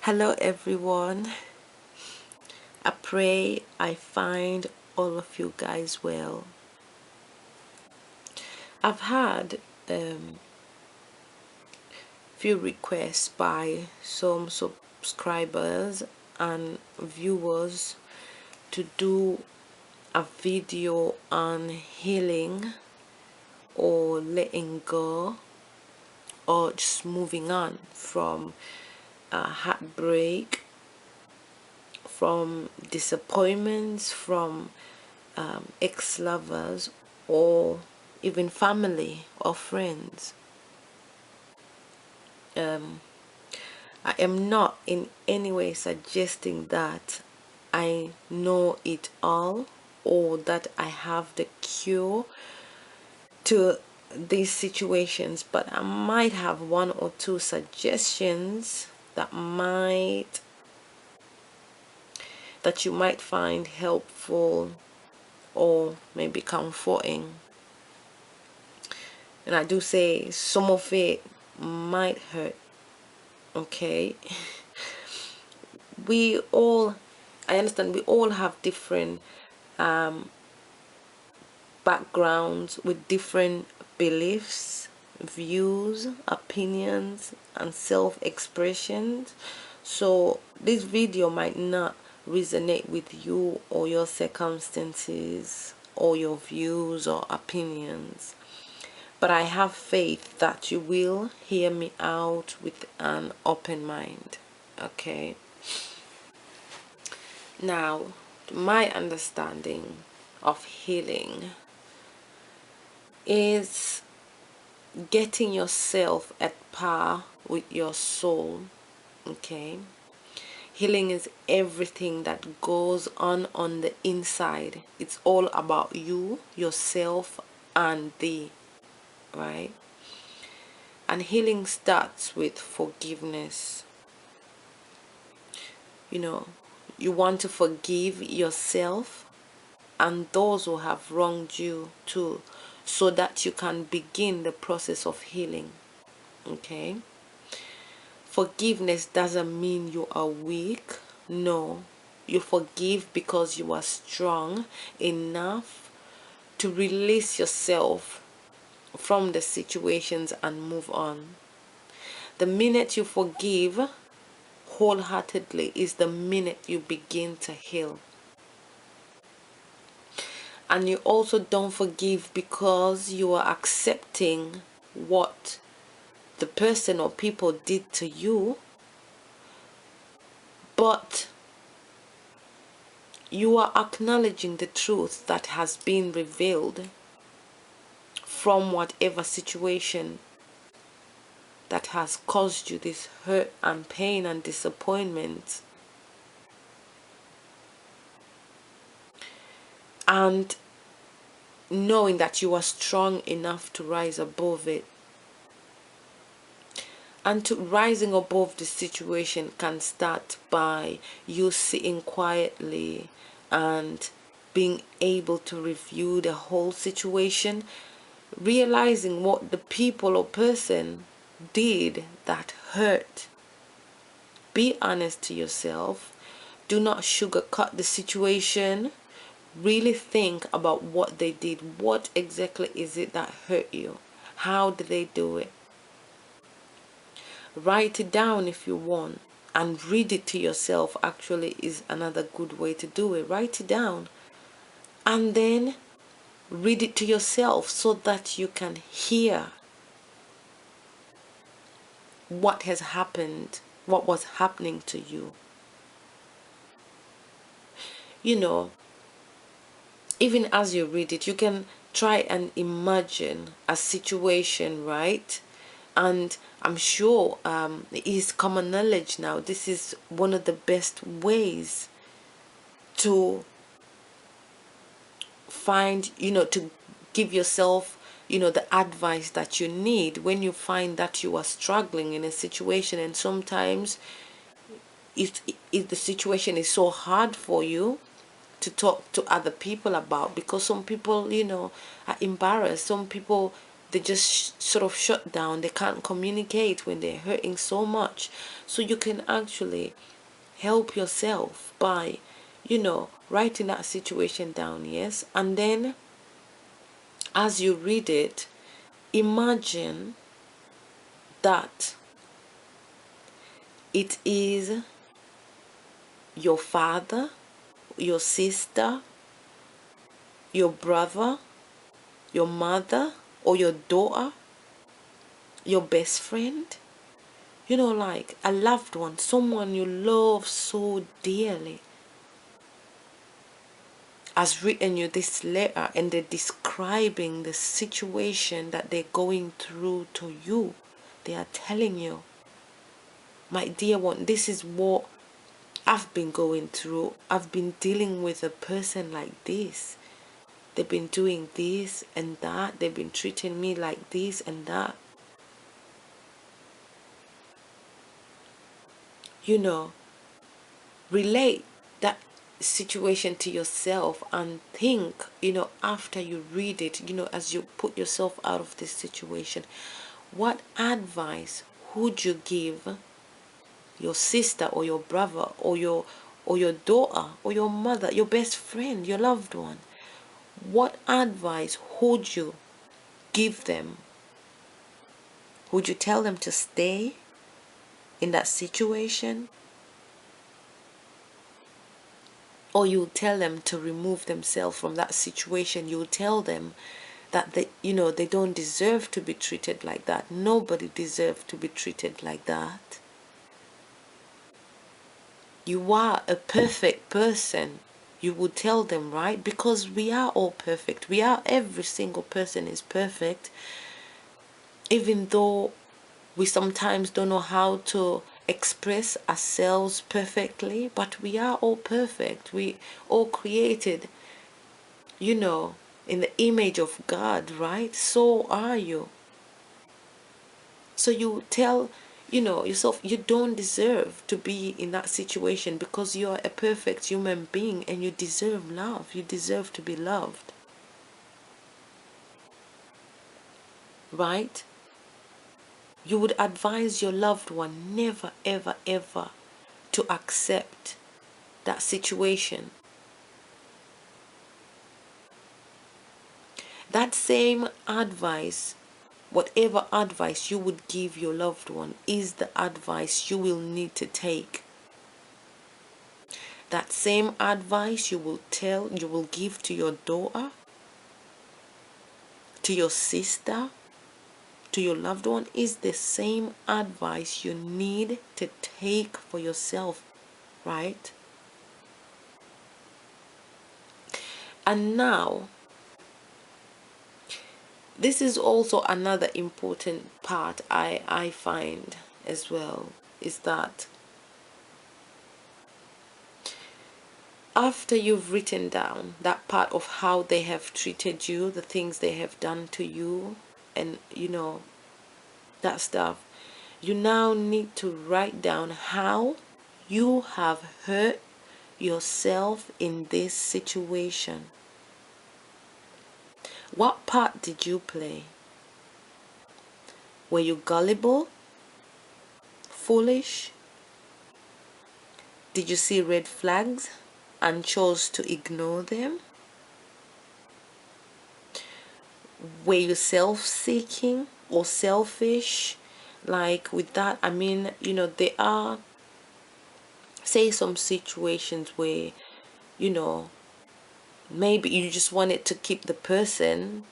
Hello everyone. I pray I find all of you guys well. I've had few requests by some subscribers and viewers to do a video on healing or letting go or just moving on from heartbreak, from disappointments, from ex-lovers, or even family or friends. I am not in any way suggesting that I know it all or that I have the cure to these situations, but I might have one or two suggestions that you might find helpful or maybe comforting. And I do say some of it might hurt, okay? I understand we all have different backgrounds with different beliefs, views, opinions, and self-expressions. So this video might not resonate with you or your circumstances or your views or opinions, but I have faith that you will hear me out with an open mind. Okay, now my understanding of healing is getting yourself at par with your soul. Okay, healing is everything that goes on the inside. It's all about you, yourself, and thee, right? And healing starts with forgiveness. You want to forgive yourself and those who have wronged you too, so that you can begin the process of healing. Okay, forgiveness doesn't mean you are weak. No, you forgive because you are strong enough to release yourself from the situations and move on. The minute you forgive wholeheartedly is the minute you begin to heal. And you also don't forgive because you are accepting what the person or people did to you, but you are acknowledging the truth that has been revealed from whatever situation that has caused you this hurt and pain and disappointment. And knowing that you are strong enough to rise above it. And to rising above the situation can start by you sitting quietly and being able to review the whole situation, realizing what the people or person did that hurt. Be honest to yourself. Do not sugarcoat the situation. Really think about what they did. What exactly is it that hurt you? How did they do it? Write it down if you want, and read it to yourself. Actually is another good way to do it. Write it down and then read it to yourself so that you can hear what has happened, what was happening to you. Even as you read it, you can try and imagine a situation, right? And I'm sure it is common knowledge now. This is one of the best ways to find, to give yourself, the advice that you need when you find that you are struggling in a situation. And sometimes if the situation is so hard for you to talk to other people about, because some people, are embarrassed. Some people they just sort of shut down. They can't communicate when they're hurting so much. So you can actually help yourself by, writing that situation down, yes, and then as you read it, imagine that it is your father, your sister, your brother, your mother, or your daughter, your best friend, like a loved one, someone you love so dearly, has written you this letter, and they're describing the situation that they're going through to you. They are telling you, my dear one, this is what I've been going through. I've been dealing with a person like this. They've been doing this and that. They've been treating me like this and that. Relate that situation to yourself and think, after you read it, as you put yourself out of this situation, what advice would you give your sister or your brother or your daughter or your mother, your best friend, your loved one? What advice would you give them? Would you tell them to stay in that situation, or you tell them to remove themselves from that situation? You tell them that they don't deserve to be treated like that. Nobody deserves to be treated like that. You are a perfect person. You would tell them, right? Because we are all perfect. Every single person is perfect, even though we sometimes don't know how to express ourselves perfectly, but we are all perfect. We all created, in the image of God, right? So are you. So you tell, yourself, you don't deserve to be in that situation, because you're a perfect human being and you deserve love. You deserve to be loved. Right? You would advise your loved one never, ever, ever to accept that situation. That same advice, whatever advice you would give your loved one, is the advice you will need to take. That same advice you will give to your daughter, to your sister, to your loved one, is the same advice you need to take for yourself, right? And now, this is also another important part I find as well, is that after you've written down that part of how they have treated you, the things they have done to you, and that stuff, you now need to write down how you have hurt yourself in this situation. What part did you play? Were you gullible? Foolish? Did you see red flags and chose to ignore them? Were you self-seeking or selfish? Like with that, I mean, there are, say, some situations where, maybe you just wanted to keep the person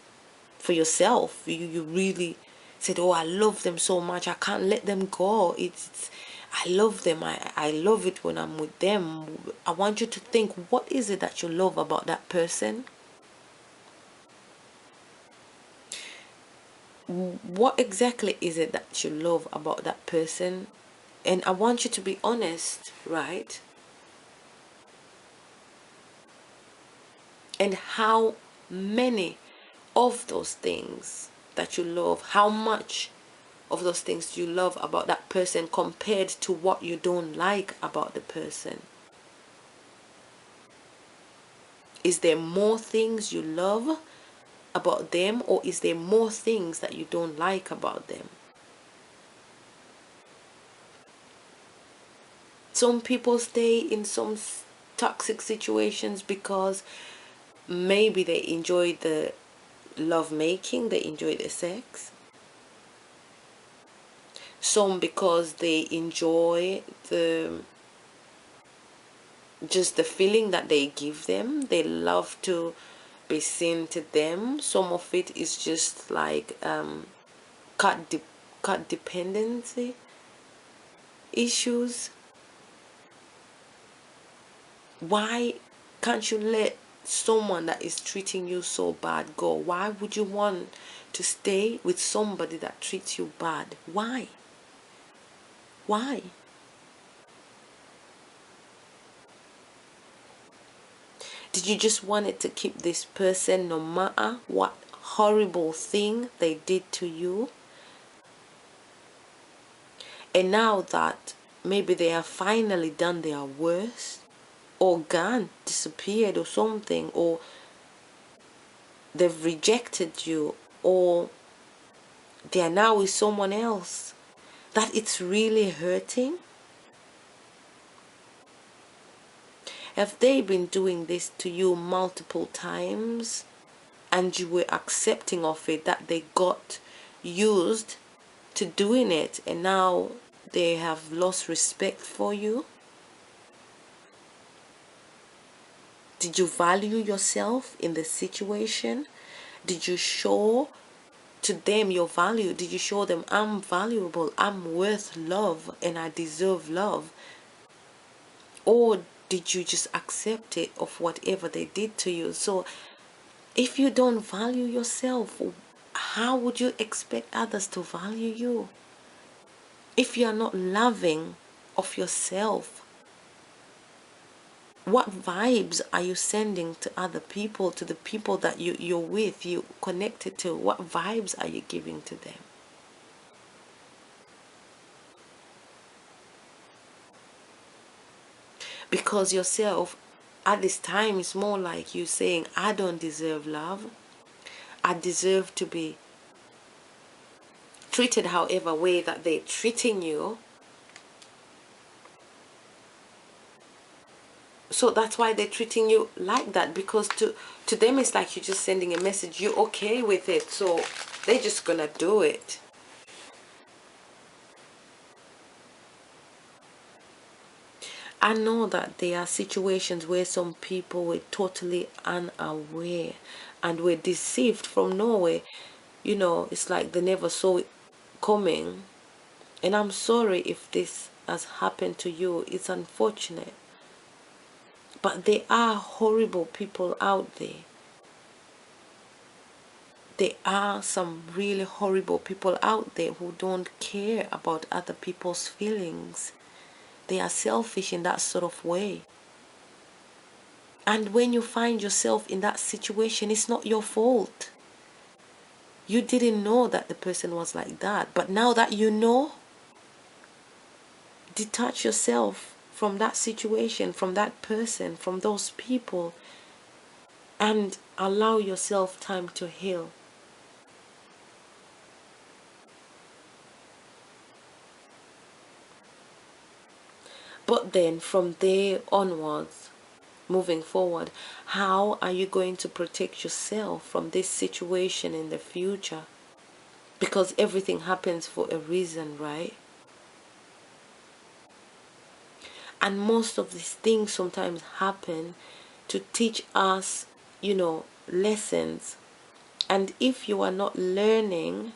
for yourself. You really said, oh, I love them so much, I can't let them go. I love them. I love it when I'm with them. I want you to think, what is it that you love about that person? What exactly is it that you love about that person? And I want you to be honest, right? And how many of those things that you love, how much of those things you love about that person compared to what you don't like about the person? Is there more things you love about them, or is there more things that you don't like about them? Some people stay in some toxic situations because maybe they enjoy the love making, they enjoy the sex. Some because they enjoy just the feeling that they give them. They love to be seen to them. Some of it is just like cut dependency issues. Why can't you let someone that is treating you so bad go? Why would you want to stay with somebody that treats you bad? Why? Why? Did you just want it to keep this person no matter what horrible thing they did to you? And now that maybe they have finally done their worst, or gone, disappeared or something, or they've rejected you, or they are now with someone else, that it's really hurting? Have they been doing this to you multiple times and you were accepting of it, that they got used to doing it and now they have lost respect for you? Did you value yourself in the situation? Did you show to them your value? Did you show them, I'm valuable, I'm worth love, and I deserve love? Or did you just accept it of whatever they did to you? So if you don't value yourself, how would you expect others to value you? If you are not loving of yourself, what vibes are you sending to other people, to the people that you're with, you connected to? What vibes are you giving to them? Because yourself at this time is more like you saying, I don't deserve love. I deserve to be treated however way that they're treating you. So that's why they're treating you like that, because to them it's like you're just sending a message, you're okay with it, so they're just gonna do it. I know that there are situations where some people were totally unaware and were deceived from nowhere. You know, it's like they never saw it coming. And I'm sorry if this has happened to you. It's unfortunate. But there are horrible people out there. There are some really horrible people out there who don't care about other people's feelings. They are selfish in that sort of way. And when you find yourself in that situation, it's not your fault. You didn't know that the person was like that. But now that you know, detach yourself from that situation, from that person, from those people, and allow yourself time to heal. But then from there onwards, moving forward, how are you going to protect yourself from this situation in the future? Because everything happens for a reason, right? And most of these things sometimes happen to teach us, lessons. And if you are not learning,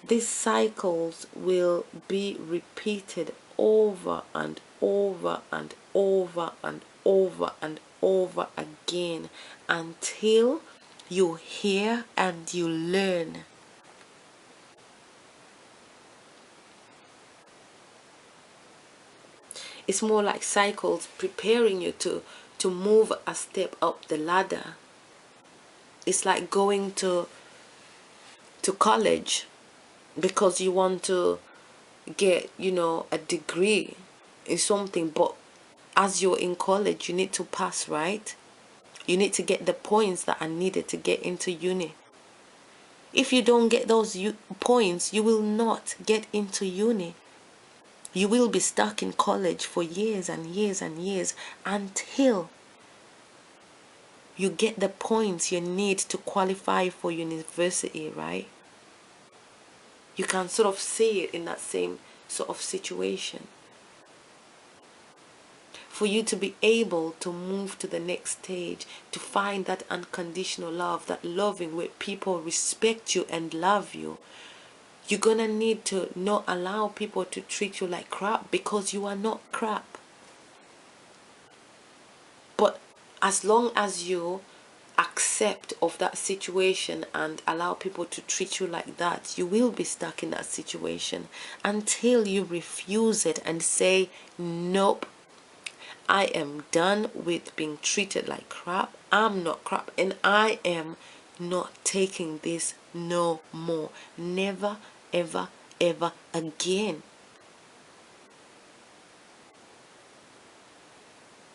these cycles will be repeated over and over and over and over and over again until you hear and you learn. It's more like cycles preparing you to move a step up the ladder. It's like going to college because you want to get, a degree in something, but as you're in college, you need to pass, right? You need to get the points that are needed to get into uni. If you don't get those points, you will not get into uni. You will be stuck in college for years and years and years until you get the points you need to qualify for university, right? You can sort of see it in that same sort of situation. For you to be able to move to the next stage, to find that unconditional love, that loving where people respect you and love you, you're gonna need to not allow people to treat you like crap, because you are not crap. But as long as you accept of that situation and allow people to treat you like that, you will be stuck in that situation until you refuse it and say, nope, I am done with being treated like crap. I'm not crap, and I am not taking this no more. Never, ever, ever again.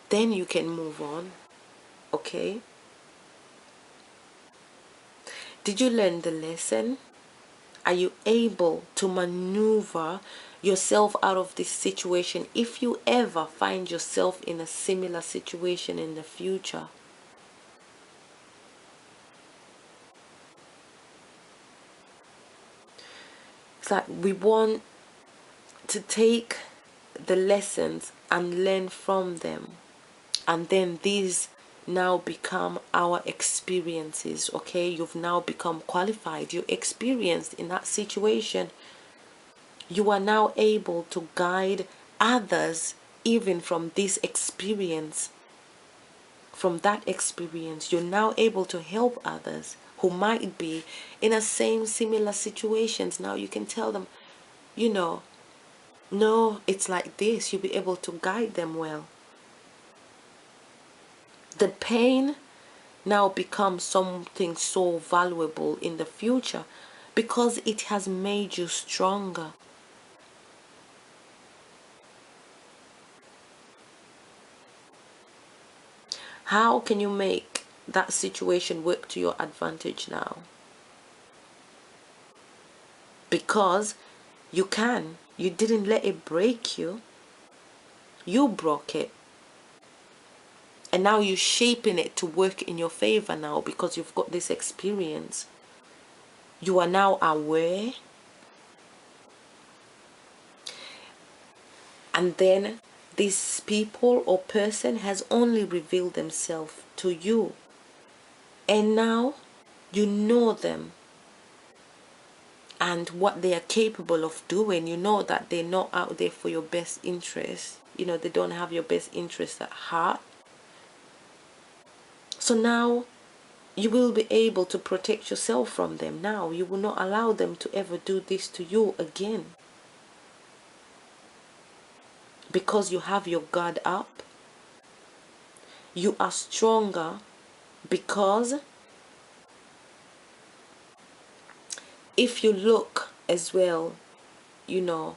Then you can move on. Okay? Did you learn the lesson? Are you able to maneuver yourself out of this situation if you ever find yourself in a similar situation in the future? It's like we want to take the lessons and learn from them, and then these now become our experiences. Okay, you've now become qualified, you're experienced in that situation. You are now able to guide others even from this experience. From that experience, you're now able to help others who might be in a similar situations. Now you can tell them, you know, no, it's like this. You'll be able to guide them well. The pain now becomes something so valuable in the future because it has made you stronger. How can you make that situation work to your advantage now? Because you can. You didn't let it break you. You broke it. And now you're shaping it to work in your favor now because you've got this experience. You are now aware. And then this people or person has only revealed themselves to you. And now you know them and what they are capable of doing. You know that they're not out there for your best interest. You know, they don't have your best interest at heart. So now you will be able to protect yourself from them. Now you will not allow them to ever do this to you again. Because you have your guard up. You are stronger because if you look as well, you know,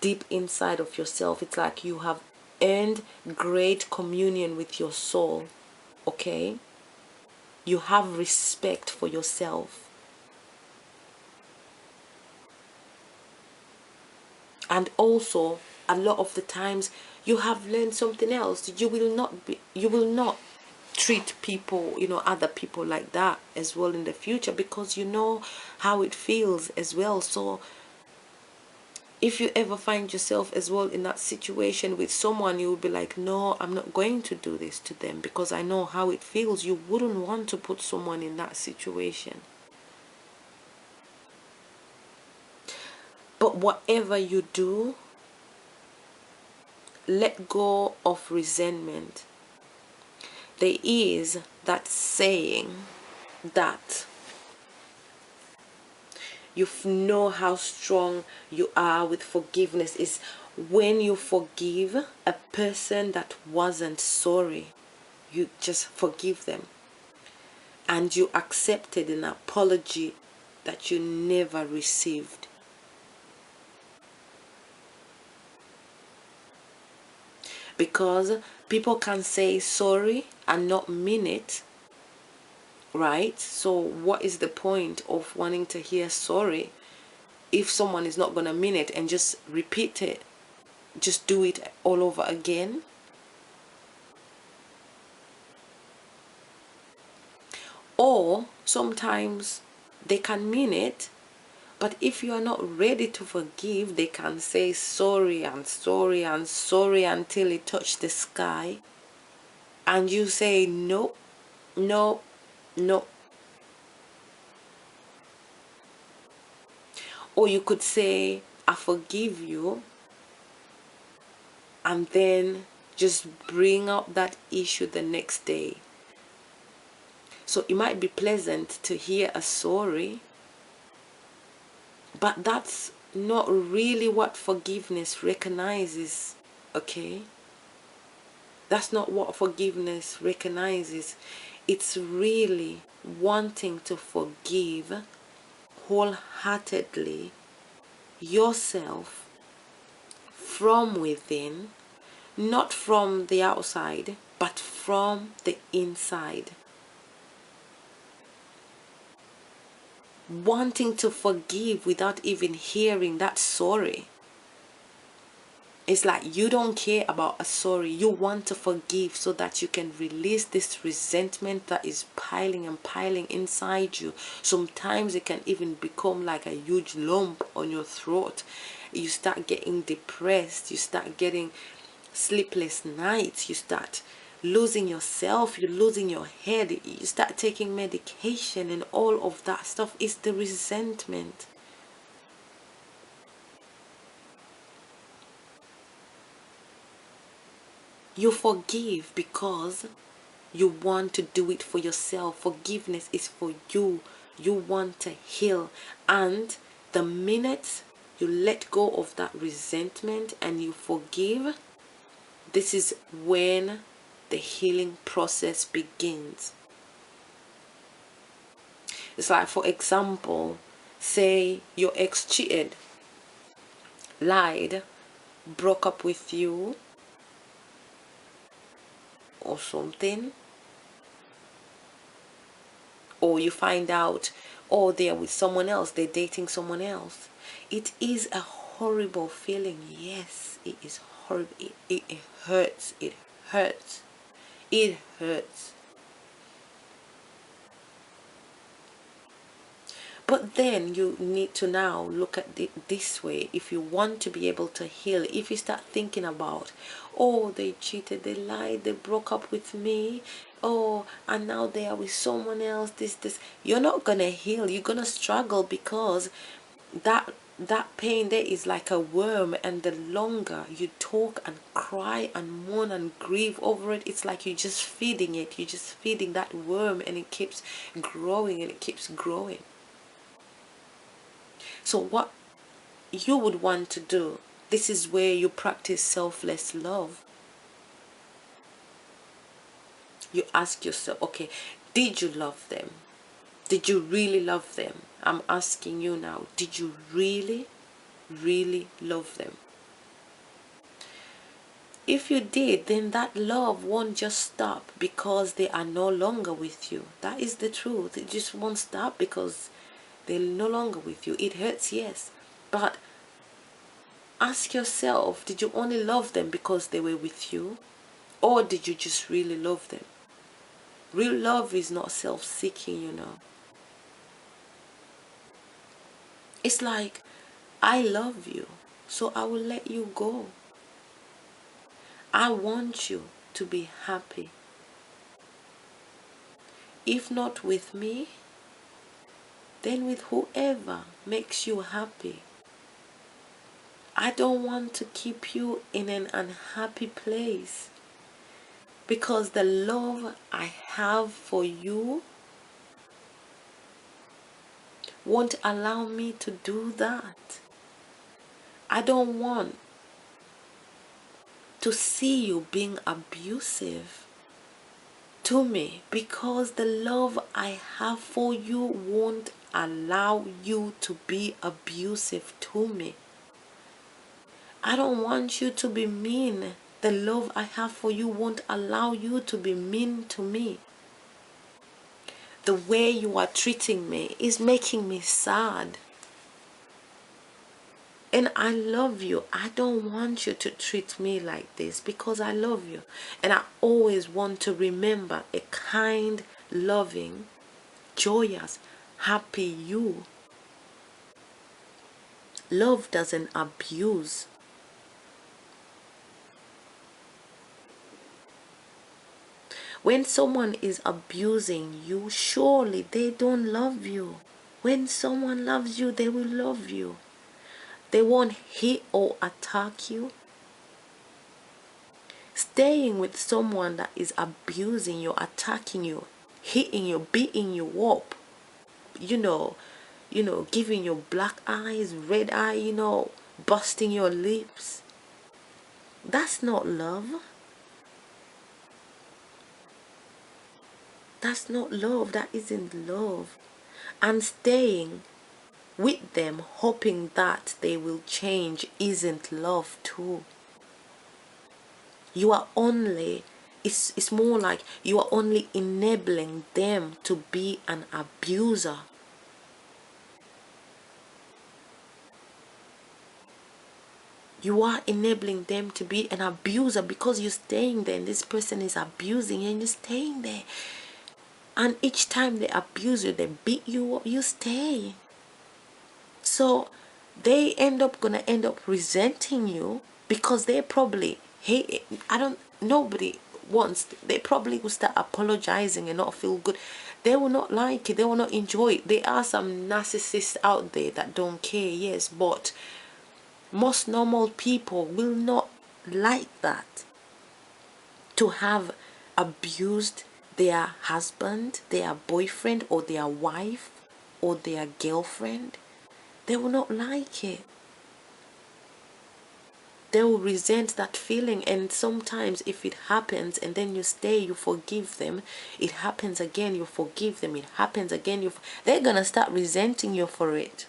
deep inside of yourself, it's like you have earned great communion with your soul. Okay? You have respect for yourself. And also, a lot of the times, you have learned something else. You will not treat people, you know, other people like that as well in the future, because you know how it feels as well. So if you ever find yourself as well in that situation with someone, you will be like, no, I'm not going to do this to them because I know how it feels. You wouldn't want to put someone in that situation. But whatever you do, let go of resentment. There is that saying that you know how strong you are with forgiveness is when you forgive a person that wasn't sorry. You just forgive them and you accepted an apology that you never received. Because people can say sorry and not mean it. right? So what is the point of wanting to hear sorry if someone is not going to mean it and just repeat it, just do it all over again? Or sometimes they can mean it, but if you are not ready to forgive, they can say sorry and sorry and sorry until it touches the sky, and you say no, no, no. Or you could say I forgive you, and then just bring up that issue the next day. So it might be pleasant to hear a sorry, but that's not really what forgiveness recognizes, okay? That's not what forgiveness recognizes. It's really wanting to forgive wholeheartedly yourself from within, not from the outside, but from the inside. Wanting to forgive without even hearing that sorry. It's like you don't care about a sorry. You want to forgive so that you can release this resentment that is piling and piling inside you. Sometimes it can even become like a huge lump on your throat. You start getting depressed. You start getting sleepless nights. You start losing yourself. You're losing your head. You start taking medication, and all of that stuff is the resentment. You forgive because you want to do it for yourself. Forgiveness is for you. You want to heal. And the minute you let go of that resentment and you forgive, this is when the healing process begins. It's like, for example, say your ex cheated, lied, broke up with you, or something. Or you find out, oh, they're with someone else, they're dating someone else. It is a horrible feeling. Yes, it is horrible. It hurts. It hurts. It hurts. But then you need to now look at it this way. If you want to be able to heal, if you start thinking about, oh, they cheated, they lied, they broke up with me, oh, and now they are with someone else, this, you're not gonna heal. You're gonna struggle, because that pain there is like a worm, and the longer you talk and cry and mourn and grieve over it, it's like you're just feeding it. You're just feeding that worm, and it keeps growing and it keeps growing. So what you would want to do, this is where you practice selfless love. You ask yourself, okay, did you love them? Did you really love them? I'm asking you now, did you really, really love them? If you did, then that love won't just stop because they are no longer with you. That is the truth. It just won't stop because they're no longer with you. It hurts, yes, but ask yourself, did you only love them because they were with you? Or did you just really love them? Real love is not self-seeking, you know. It's like, I love you, so I will let you go. I want you to be happy. If not with me, then with whoever makes you happy. I don't want to keep you in an unhappy place, because the love I have for you won't allow me to do that. I don't want to see you being abusive to me, because the love I have for you won't allow you to be abusive to me. I don't want you to be mean. The love I have for you won't allow you to be mean to me. The way you are treating me is making me sad. And I love you. I don't want you to treat me like this because I love you. And I always want to remember a kind, loving, joyous, happy you. Love doesn't abuse. When someone is abusing you, surely they don't love you. When someone loves you, they will love you. They won't hit or attack you. Staying with someone that is abusing you, attacking you, hitting you, beating you up, you know, giving you black eyes, red eye, busting your lips. That's not love. That's not love. That isn't love. And staying with them, hoping that they will change, isn't love too. You are only, it's more like you are only enabling them to be an abuser. You are enabling them to be an abuser because you're staying there and this person is abusing and you're staying there. And each time they abuse you, they beat you up, you stay. So they gonna end up resenting you because they probably hate it. Nobody wants, they probably will start apologizing and not feel good. They will not like it, they will not enjoy it. There are some narcissists out there that don't care, yes, but most normal people will not like that, to have abused their husband, their boyfriend, or their wife, or their girlfriend. They will not like it. They will resent that feeling. And sometimes if it happens and then you stay, you forgive them, it happens again, you forgive them, it happens again, they're gonna start resenting you for it.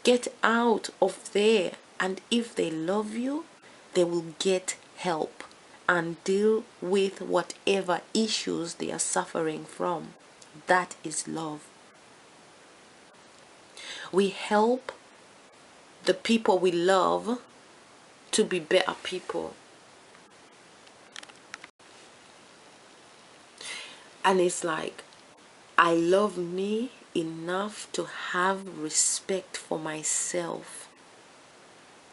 Get out of there. And if they love you, they will get help and deal with whatever issues they are suffering from. That is love. We help the people we love to be better people. And it's like, I love me enough to have respect for myself.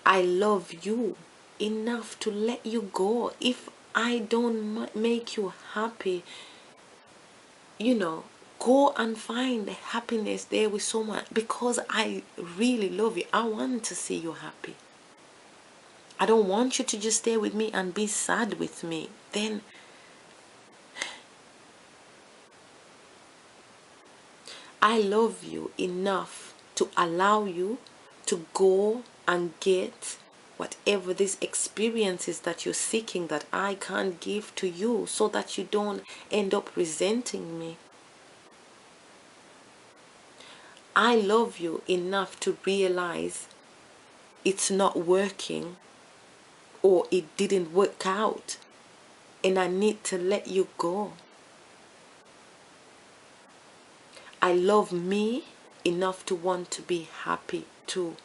I love you enough to let you go. If I don't make you happy, go and find the happiness there with someone, because I really love you. I want to see you happy. I don't want you to just stay with me and be sad with me. Then I love you enough to allow you to go and get whatever these experiences that you're seeking that I can't give to you, so that you don't end up resenting me. I love you enough to realize it's not working, or it didn't work out, and I need to let you go. I love me enough to want to be happy too.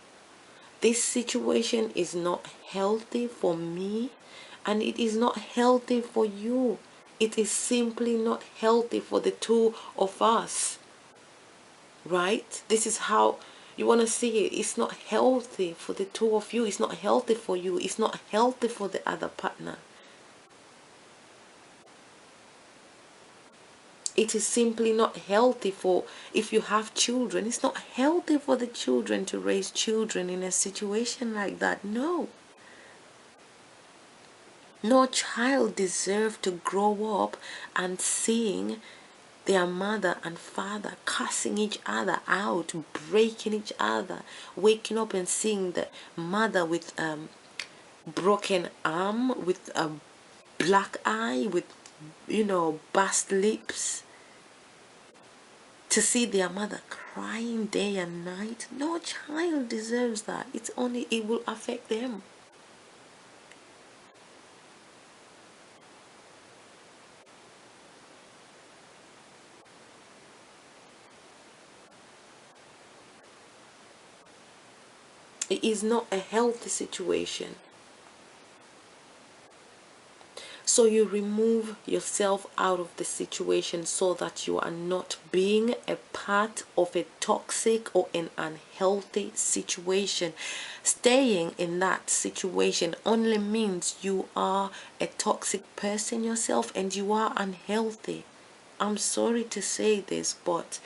This situation is not healthy for me, and it is not healthy for you. It is simply not healthy for the two of us. Right? This is how you want to see it. It's not healthy for the two of you. It's not healthy for you. It's not healthy for the other partner. It is simply not healthy for, if you have children, it's not healthy for the children to raise children in a situation like that. No. No child deserves to grow up and seeing their mother and father cussing each other out, breaking each other, waking up and seeing the mother with broken arm, with a black eye, with burst lips, to see their mother crying day and night. No child deserves that. It will affect them. It is not a healthy situation. So you remove yourself out of the situation so that you are not being a part of a toxic or an unhealthy situation. Staying in that situation only means you are a toxic person yourself and you are unhealthy. I'm sorry to say this, but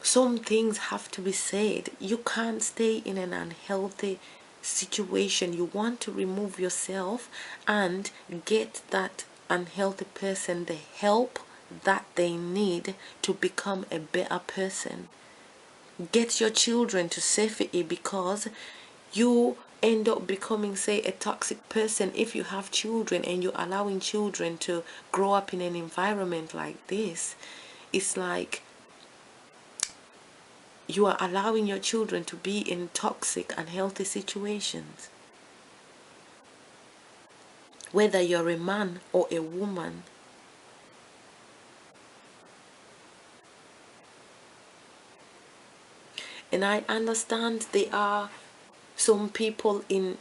some things have to be said. You can't stay in an unhealthy situation. You want to remove yourself and get that unhealthy person the help that they need to become a better person. Get your children to safety, because you end up becoming, say, a toxic person if you have children and you're allowing children to grow up in an environment like this. It's like you are allowing your children to be in toxic, unhealthy situations. Whether you're a man or a woman. And I understand there are some people in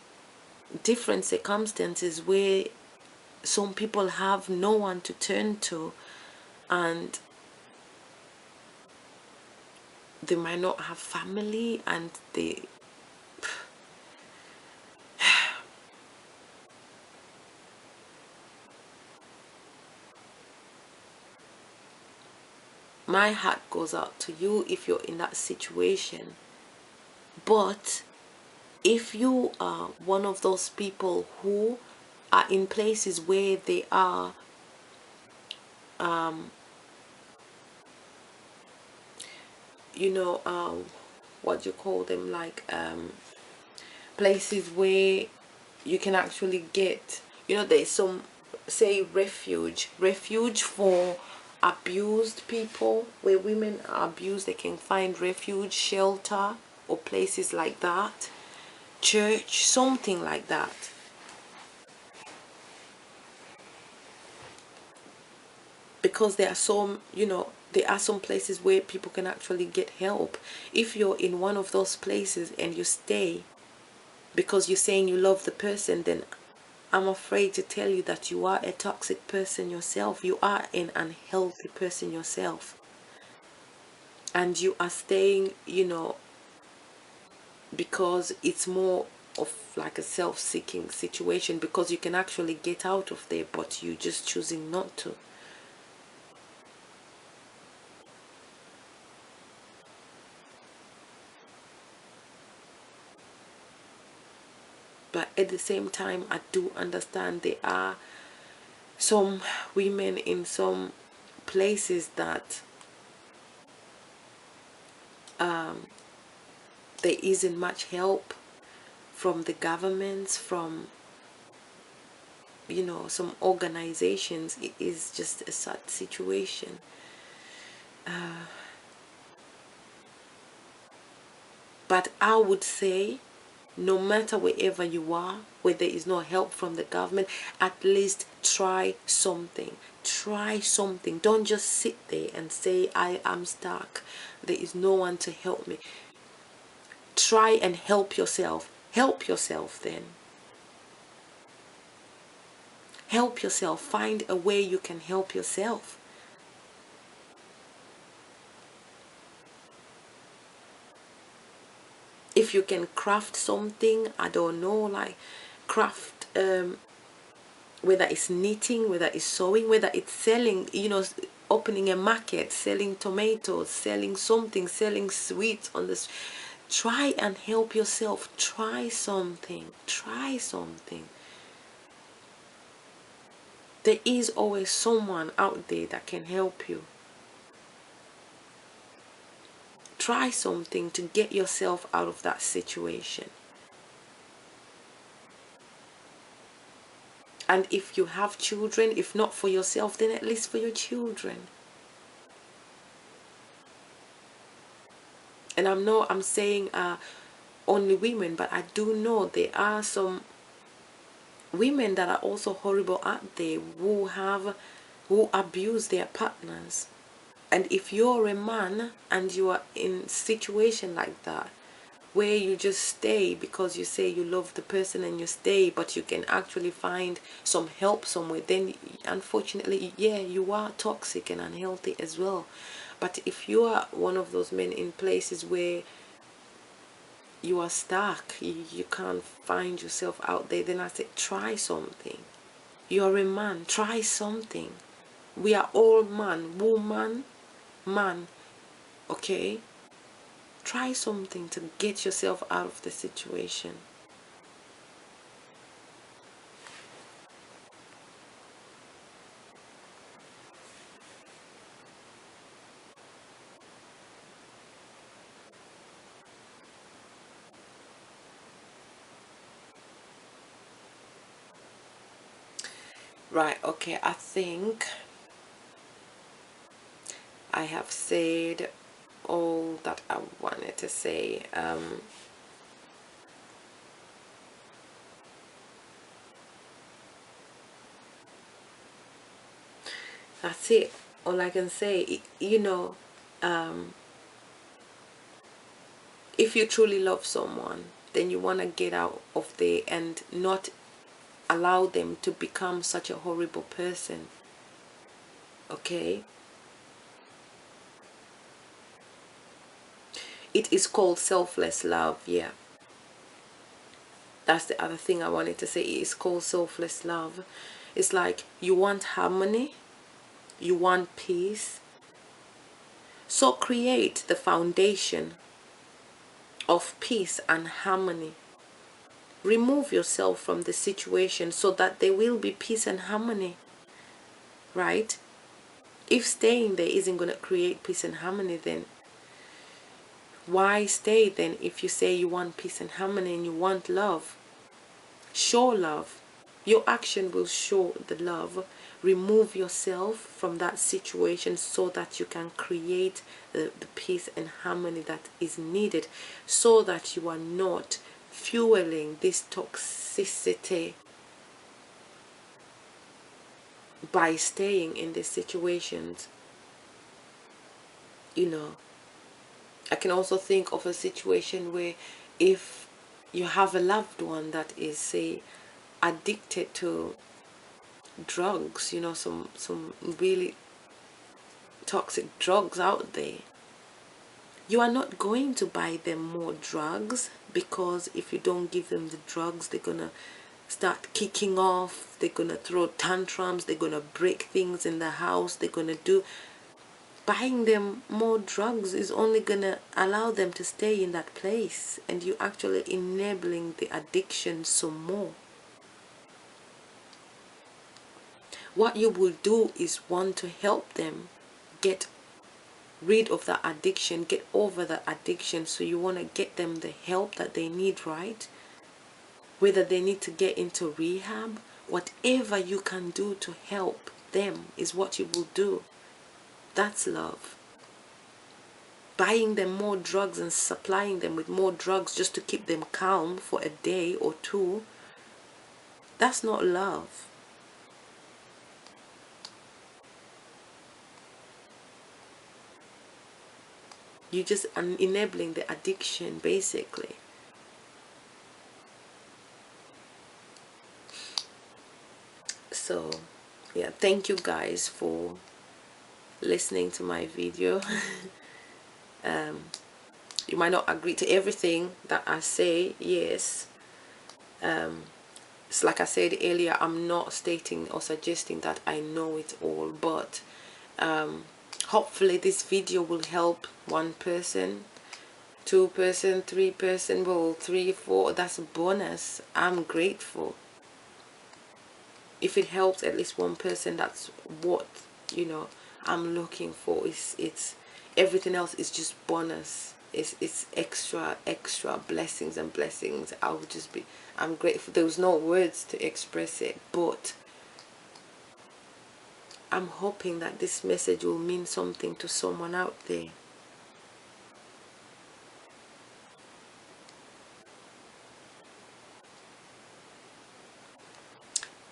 different circumstances where some people have no one to turn to, and they might not have family, and they my heart goes out to you if you're in that situation. But if you are one of those people who are in places where they are what do you call them, like places where you can actually get, there's some, say, refuge for abused people, where women are abused, they can find refuge, shelter, or places like that, church, something like that. Because there are some, there are some places where people can actually get help. If you're in one of those places and you stay because you're saying you love the person, then I'm afraid to tell you that you are a toxic person yourself. You are an unhealthy person yourself. And you are staying, because it's more of like a self-seeking situation, because you can actually get out of there, but you're just choosing not to. But at the same time, I do understand there are some women in some places that there isn't much help from the governments, from some organizations. It is just a sad situation. But I would say, no matter wherever you are, where there is no help from the government, at least try something. Try something. Don't just sit there and say, I am stuck, there is no one to help me. Try and help yourself. Help yourself then. Help yourself. Find a way you can help yourself. If you can craft something, I don't know, like craft, whether it's knitting, whether it's sewing, whether it's selling, opening a market, selling tomatoes, selling something, selling sweets on this. Try and help yourself. Try something. Try something. There is always someone out there that can help you. Try something to get yourself out of that situation. And if you have children, if not for yourself, then at least for your children. And I'm saying only women, but I do know there are some women that are also horrible out there, who abuse their partners. And if you're a man and you are in a situation like that, where you just stay because you say you love the person and you stay, but you can actually find some help somewhere, then unfortunately, yeah, you are toxic and unhealthy as well. But if you are one of those men in places where you are stuck, you can't find yourself out there, then I say try something. You're a man, try something. We are all man, woman, man, okay? Try something to get yourself out of the situation. Right, okay, I think I have said all that I wanted to say. That's it. All I can say, you know, if you truly love someone, then you want to get out of there and not allow them to become such a horrible person. Okay? It is called selfless love, yeah. That's the other thing I wanted to say. It is called selfless love. It's like you want harmony, you want peace. So create the foundation of peace and harmony. Remove yourself from the situation so that there will be peace and harmony, right? If staying there isn't going to create peace and harmony, then why stay then? If you say you want peace and harmony and you want love, show love. Your action will show the love. Remove yourself from that situation so that you can create the peace and harmony that is needed, so that you are not fueling this toxicity by staying in these situations. You know, I can also think of a situation where if you have a loved one that is, say, addicted to drugs, you know, some really toxic drugs out there, you are not going to buy them more drugs, because if you don't give them the drugs, they're gonna start kicking off, they're gonna throw tantrums, they're gonna break things in the house, they're gonna do. Buying them more drugs is only gonna allow them to stay in that place, and you actually enabling the addiction some more. What you will do is want to help them get rid of the addiction, get over the addiction. So you want to get them the help that they need, right? Whether they need to get into rehab, whatever you can do to help them is what you will do. That's love. Buying them more drugs and supplying them with more drugs just to keep them calm for a day or two, that's not love. You just enabling the addiction, basically. So yeah, thank you guys for listening to my video. You might not agree to everything that I say, yes. It's like I said earlier, I'm not stating or suggesting that I know it all, but hopefully this video will help one person, 2 person, 3 person, well, 3, 4, that's a bonus. I'm grateful. If it helps at least one person, that's what, you know, I'm looking for. It's everything else is just bonus. It's extra blessings and blessings. I'm grateful. There was no words to express it, but I'm hoping that this message will mean something to someone out there.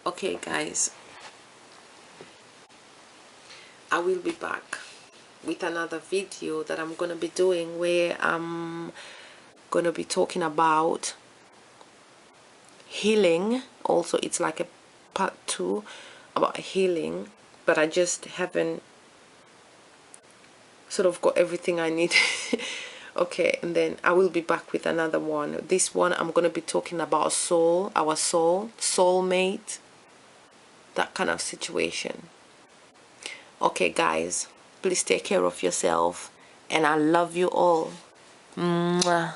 Okay guys, I will be back with another video that I'm gonna be doing, where going to be talking about healing. Also, it's like a part 2 about healing, but I just haven't sort of got everything I need. Okay, and then I will be back with another one. This one I'm going to be talking about soul, our soul, soulmate, that kind of situation. Okay guys, please take care of yourself, and I love you all. Mwah.